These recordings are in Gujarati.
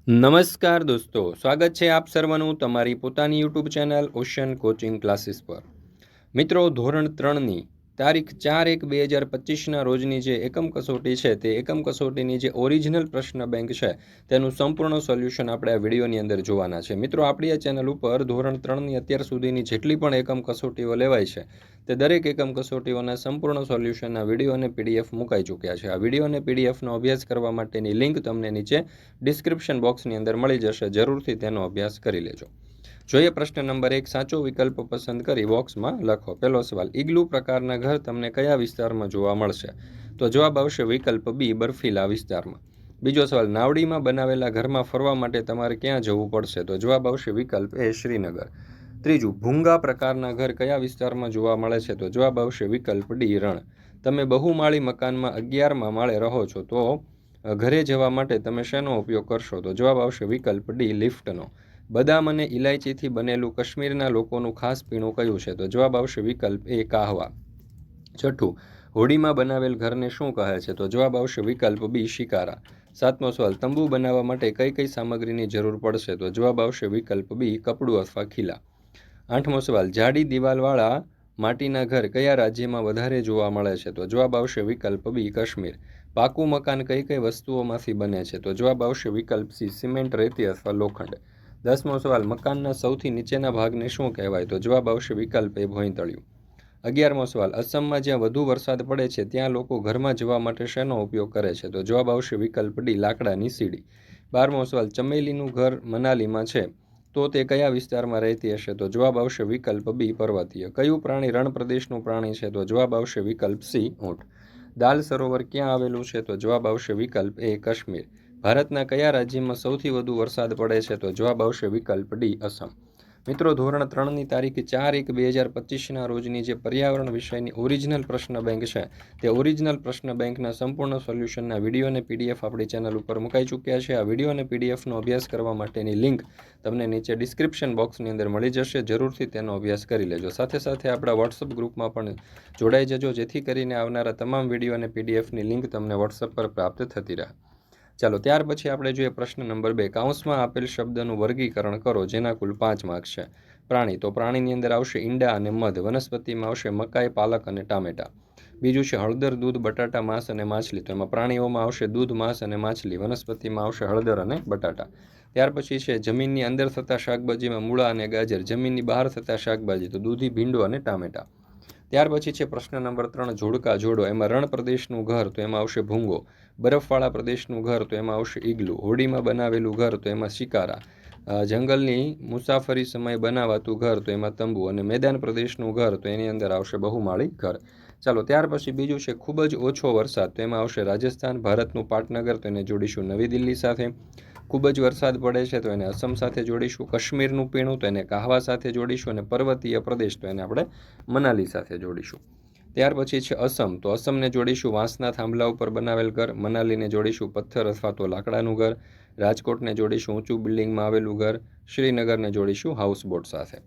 નમસ્કાર દોસ્તો, સ્વાગત છે આપ સર્વનું તમારી પોતાની YouTube channel ocean coaching classes પર। મિત્રો, ધોરણ 3ની તારીખ 4/1/2025ના રોજની જે એકમ કસોટી છે તે એકમ કસોટીની જે ઓરિજિનલ પ્રશ્ન બેંક છે તેનું સંપૂર્ણ સોલ્યુશન આપણે આ વિડીયોની અંદર જોવાના છે। મિત્રો, આપણી આ ચેનલ ઉપર ધોરણ 3ની અત્યાર સુધીની જેટલી પણ એકમ કસોટીઓ લેવાય છે તે દરેક એકમ કસોટીઓના સંપૂર્ણ સોલ્યુશનના વિડીયો અને પીડીએફ મુકાઈ ચૂક્યા છે। આ વિડીયો અને પીડીએફનો અભ્યાસ કરવા માટેની લિંક તમને નીચે ડિસ્ક્રિપ્શન બોક્સની અંદર મળી જશે। જરૂરથી તેનો અભ્યાસ કરી લેજો। જોઈએ પ્રશ્ન નંબર 1। સાચો વિકલ્પ પસંદ કરી બોક્સમાં લખો। પહેલો સવાલ, ઇગ્લુ પ્રકારના ઘર તમને કયા વિસ્તારમાં જોવા મળશે? તો જવાબ આવશે વિકલ્પ બી, બર્ફીલા વિસ્તારમાં। બીજો સવાલ, નાવડીમાં બનાવેલા ઘરમાં ફરવા માટે તમારે ક્યાં જવું પડશે? તો જવાબ આવશે વિકલ્પ એ, શ્રીનગર। ત્રીજું, ભૂંગા પ્રકારના ઘર કયા વિસ્તારમાં જોવા મળે છે? તો જવાબ આવશે વિકલ્પ ડી, રણ। તમે બહુમાળી મકાનમાં 11મા માળે રહો છો તો ઘરે જવા માટે તમે શેનો ઉપયોગ કરશો? તો જવાબ આવશે વિકલ્પ ડી, લિફ્ટનો। બદામ અને ઇલાયચીથી બનેલું કાશ્મીરના લોકોનું ખાસ પીણું કયું છે? તો જવાબ આવશે વિકલ્પ એ, કાહવા। છઠ્ઠું, હોડીમાં બનાવેલ ઘરને શું કહે છે? તો જવાબ આવશે વિકલ્પ બી, શિકારા। સાતમો સવાલ, તંબુ બનાવવા માટે કઈ કઈ સામગ્રીની જરૂર પડશે? તો જવાબ આવશે વિકલ્પ બી, કપડું અથવા ખીલા। આઠમો સવાલ, જાડી દિવાલવાળા માટીના ઘર કયા રાજ્યમાં વધારે જોવા મળે છે? તો જવાબ આવશે વિકલ્પ બી, કાશ્મીર। પાકું મકાન કઈ કઈ વસ્તુઓમાંથી બને છે? તો જવાબ આવશે વિકલ્પ સી, સિમેન્ટ, રેતી અથવા લોખંડ। 10મો સવાલ, મકાનના સૌથી નીચેના ભાગને શું કહેવાય? તો જવાબ આવશે વિકલ્પ એ, ભોંયતળિયું। 11મો સવાલ, અસમમાં જ્યાં વધુ વરસાદ પડે છે ત્યાં લોકો ઘરમાં જવા માટે શેનો ઉપયોગ કરે છે? તો જવાબ આવશે વિકલ્પ ડી, લાકડાની સીડી। 12મો સવાલ, ચમેલીનું ઘર મનાલીમાં છે તો તે કયા વિસ્તારમાં રહેતી હશે? તો જવાબ આવશે વિકલ્પ બી, પર્વતીય। કયું પ્રાણી રણ પ્રદેશનું પ્રાણી છે? તો જવાબ આવશે વિકલ્પ સી, ઊંટ। દાલ સરોવર ક્યાં આવેલું છે? તો જવાબ આવશે વિકલ્પ એ, કાશ્મીર। ભારતના કયા રાજ્યમાં સૌથી વધુ વરસાદ પડે છે? તો જવાબ આવશે વિકલ્પ ડી, અસમ। મિત્રો, ધોરણ 3ની તારીખ 4/1/2025ના રોજની જે પર્યાવરણ વિષયની ઓરિજિનલ પ્રશ્ન બેંક છે તે ઓરિજિનલ પ્રશ્ન બેંકના સંપૂર્ણ સોલ્યુશનના વિડીયો અને પીડીએફ આપણી ચેનલ ઉપર મુકાઈ ચૂક્યા છે। આ વિડીયો અને પીડીએફનો અભ્યાસ કરવા માટેની લિંક તમને નીચે ડિસ્ક્રિપ્શન બોક્સની અંદર મળી જશે। જરૂરથી તેનો અભ્યાસ કરી લેજો। સાથે સાથે આપણા વોટ્સઅપ ગ્રુપમાં પણ જોડાઈ જજો, જેથી કરીને આવનારા તમામ વિડીયો અને પીડીએફની લિંક તમને વોટ્સઅપ પર પ્રાપ્ત થતી રહે। ચાલો, ત્યાર પછી આપણે જોઈએ પ્રશ્ન નંબર 2। કૌંસમાં આપેલ શબ્દનું વર્ગીકરણ કરો જેના કુલ 5 માર્ક્સ છે। પ્રાણી, તો પ્રાણીની અંદર આવશે ઈંડા અને મધ। વનસ્પતિમાં આવશે મકાઈ, પાલક અને ટામેટા। બીજું છે હળદર, દૂધ, બટાટા, માંસ અને માછલી, તો એમાં પ્રાણીઓમાં આવશે દૂધ, માંસ અને માછલી। વનસ્પતિમાં આવશે હળદર અને બટાટા। ત્યાર પછી છે જમીનની અંદર થતા શાકભાજીમાં મૂળા અને ગાજર। જમીનની બહાર થતા શાકભાજી તો દૂધી, ભીંડો અને ટામેટા। ત્યાર પછી છે પ્રશ્ન નંબર 3, જોડકા જોડો। એમાં રણ પ્રદેશનું ઘર, તો એમાં આવશે ભૂંગો। બરફવાળા પ્રદેશનું ઘર, તો એમાં આવશે ઇગ્લુ। હોડીમાં બનાવેલું ઘર, તો એમાં શિકારા। જંગલની મુસાફરી સમયે બનાવાતું ઘર, તો એમાં તંબુ। અને મેદાન પ્રદેશનું ઘર, તો એની અંદર આવશે બહુમાળી ઘર। ચાલો, ત્યાર પછી બીજું છે ખૂબ જ ઓછો વરસાદ, તો એમાં આવશે રાજસ્થાન। ભારતનું પાટનગર, તો એને જોડીશું નવી દિલ્હી સાથે। ખૂબ જ વરસાદ પડે છે તો એને અસમ સાથે જોડીશું। કાશ્મીરનું પીણું, તો એને કાહવા સાથે જોડીશું। અને પર્વતીય પ્રદેશ, તો એને આપણે મનાલી સાથે જોડીશું। ત્યાર પછી છે અસમ, તો અસમને જોડીશું વાંસના થાંભલા ઉપર બનાવેલ ઘર। મનાલીને જોડીશું પથ્થર અથવા તો લાકડાનું ઘર। રાજકોટને જોડીશું ઊંચું બિલ્ડિંગમાં આવેલું ઘર। શ્રીનગરને જોડીશું હાઉસબોટ સાથે।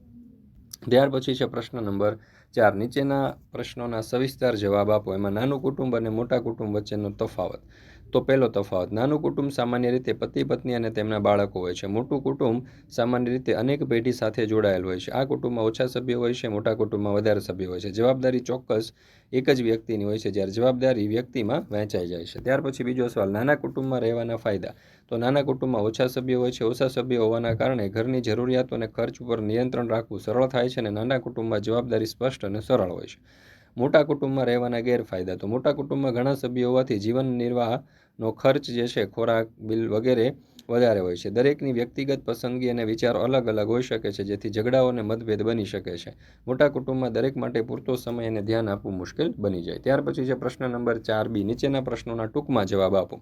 ત્યાર પછી છે પ્રશ્ન નંબર 4। નીચેના પ્રશ્નોના સવિસ્તાર જવાબ આપો। એમાં નાનું કુટુંબ અને મોટા કુટુંબ વચ્ચેનો તફાવત। તો પહેલો તફાવત, નાનું કુટુંબ સામાન્ય રીતે પતિ પત્ની અને તેમના બાળકો હોય છે। મોટું કુટુંબ સામાન્ય રીતે અનેક પેઢી સાથે જોડાયેલ હોય છે। આ કુટુંબમાં ઓછા સભ્યો હોય છે, મોટા કુટુંબમાં વધારે સભ્યો હોય છે। જવાબદારી ચોક્કસ એક જ વ્યક્તિની હોય છે, જ્યારે જવાબદારી વ્યક્તિમાં વહેંચાઈ જાય છે। ત્યાર પછી બીજો સવાલ, નાના કુટુંબમાં રહેવાના ફાયદા। તો નાના કુટુંબમાં ઓછા સભ્યો હોય છે। ઓછા સભ્યો હોવાના કારણે ઘરની જરૂરિયાતો અને ખર્ચ ઉપર નિયંત્રણ રાખવું સરળ થાય છે। અને નાના કુટુંબમાં જવાબદારી સ્પષ્ટ અને સરળ હોય છે। મોટા કુટુંબમાં રહેવાના ગેરફાયદા। તો મોટા કુટુંબમાં ઘણા સભ્યો હોવાથી જીવન નિર્વાહનો ખર્ચ જે છે, ખોરાક બિલ વગેરે વધારે હોય છે। દરેકની વ્યક્તિગત પસંદગી અને વિચારો અલગ અલગ હોઈ શકે છે, જેથી ઝઘડાઓ અને મતભેદ બની શકે છે। મોટા કુટુંબમાં દરેક માટે પૂરતો સમય અને ધ્યાન આપવું મુશ્કેલ બની જાય। ત્યાર પછી છે પ્રશ્ન નંબર 4B। નીચેના પ્રશ્નોના ટૂંકમાં જવાબ આપો।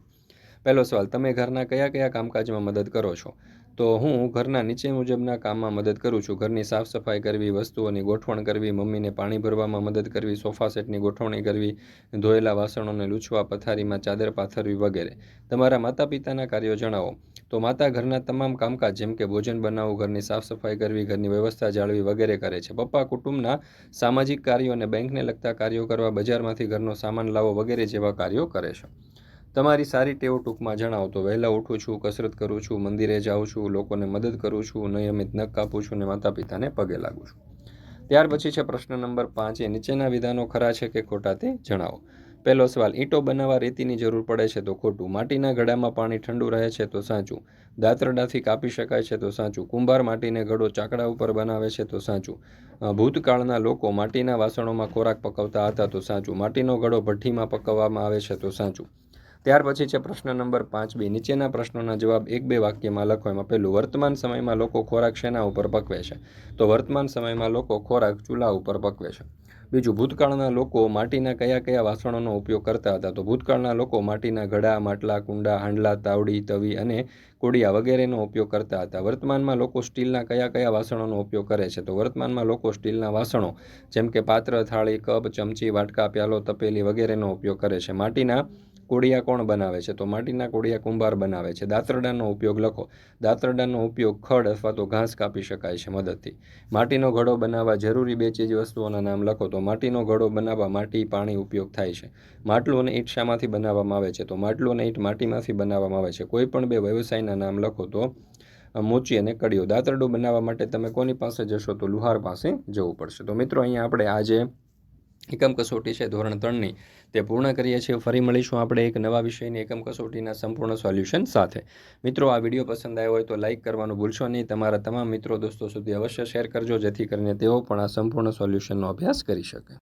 પહેલો સવાલ, તમે ઘરના કયા કયા કામકાજમાં મદદ કરો છો? તો હું ઘરના નીચે મુજબના કામમાં મદદ કરું છું। ઘરની સાફ સફાઈ કરવી, વસ્તુઓની ગોઠવણ કરવી, મમ્મીને પાણી ભરવામાં મદદ કરવી, સોફા સેટની ગોઠવણી કરવી, ધોયેલા વાસણોને લૂછવા, પથારીમાં ચાદર પાથરવી વગેરે। તમારા માતા પિતાના કાર્યો જણાવો। તો માતા ઘરના તમામ કામકાજ જેમ કે ભોજન બનાવવું, ઘરની સાફ સફાઈ કરવી, ઘરની વ્યવસ્થા જાળવી વગેરે કરે છે। પપ્પા કુટુંબના સામાજિક કાર્યો અને બેંકને લગતા કાર્યો કરવા, બજારમાંથી ઘરનો સામાન લાવવો વગેરે જેવા કાર્યો કરે છે। તમારી સારી ટેવો ટૂંકમાં જણાવો. તો વહેલા ઉઠું છું, કસરત કરું છું, મંદિરે જાઉં છું, લોકોને મદદ કરું છું, નિયમિત નખ કાપું છું અને માતા પિતાને પગે લાગું છું. ત્યાર પછી છે પ્રશ્ન નંબર 5 એ નીચેના વિધાનો ખરા છે કે ખોટા તે જણાવો. પહેલો સવાલ, ઈંટો બનાવવા રેતીની જરૂર પડે છે તો ખોટું. માટીના ઘડામાં પાણી ઠંડુ રહે છે તો સાચું. દાંતરડાથી કાપી શકાય છે તો સાચું. કુંભાર માટીને ઘડો ચાકડા ઉપર બનાવે છે તો સાચું. ભૂતકાળના લોકો માટીના વાસણોમાં ખોરાક પકવતા હતા તો સાચું. માટીનો ઘડો ભઠ્ઠીમાં પકવવામાં આવે છે તો સાચું. ત્યાર પછી છે પ્રશ્ન નંબર 5b. નીચેના પ્રશ્નોના જવાબ 1-2 વાક્યમાં લખો. એમાં પહેલું, વર્તમાન સમયમાં લોકો ખોરાક શેના ઉપર પકવે છે? તો વર્તમાન સમયમાં લોકો ખોરાક ચૂલા ઉપર પકવે છે. બીજું, ભૂતકાળના લોકો માટીના કયા કયા વાસણોનો ઉપયોગ કરતા હતા? તો ભૂતકાળના લોકો માટીના ઘડા, માટલા, કુંડા, હાંડલા, તાવડી, તવી અને કોડિયા વગેરેનો ઉપયોગ કરતા હતા. વર્તમાનમાં લોકો સ્ટીલના કયા કયા વાસણોનો ઉપયોગ કરે છે? તો વર્તમાનમાં લોકો સ્ટીલના વાસણો જેમ કે પાત્ર, થાળી, કપ, ચમચી, વાટકા, પ્યાલો, તપેલી વગેરેનો ઉપયોગ કરે છે. માટીના કોડિયા કોણ બનાવે છે? તો માટીના કોડિયા કુંભાર બનાવે છે. દાંતરડાનો ઉપયોગ લખો. દાંતરડાનો ઉપયોગ ખડ અથવા તો ઘાસ કાપી શકાય છે મદદથી. માટીનો ઘડો બનાવવા જરૂરી 2 ચીજ વસ્તુઓના નામ લખો. તો માટીનો ઘડો બનાવવા માટી, પાણી ઉપયોગ થાય છે. માટલું અને ઈંટ શામાંથી બનાવવામાં આવે છે? તો માટલું અને ઈંટ માટીમાંથી બનાવવામાં આવે છે. કોઈ પણ 2 વ્યવસાયના નામ લખો. તો મોચી અને કડિયો. દાંતરડું બનાવવા માટે તમે કોની પાસે જશો? તો લુહાર પાસે જવું પડશે. તો મિત્રો, અહીંયા આપણે આજે એકમ કસોટી છે ધોરણ 3ની તે પૂર્ણ કરીએ છીએ. ફરી મળીશું આપણે એક નવા વિષયની એકમ કસોટીના સંપૂર્ણ સોલ્યુશન સાથે. મિત્રો, આ વિડીયો પસંદ આવ્યો હોય તો લાઇક કરવાનું ભૂલશો નહીં. તમારા તમામ મિત્રો દોસ્તો સુધી અવશ્ય શેર કરજો, જેથી કરીને તેઓ પણ આ સંપૂર્ણ સોલ્યુશનનો અભ્યાસ કરી શકે.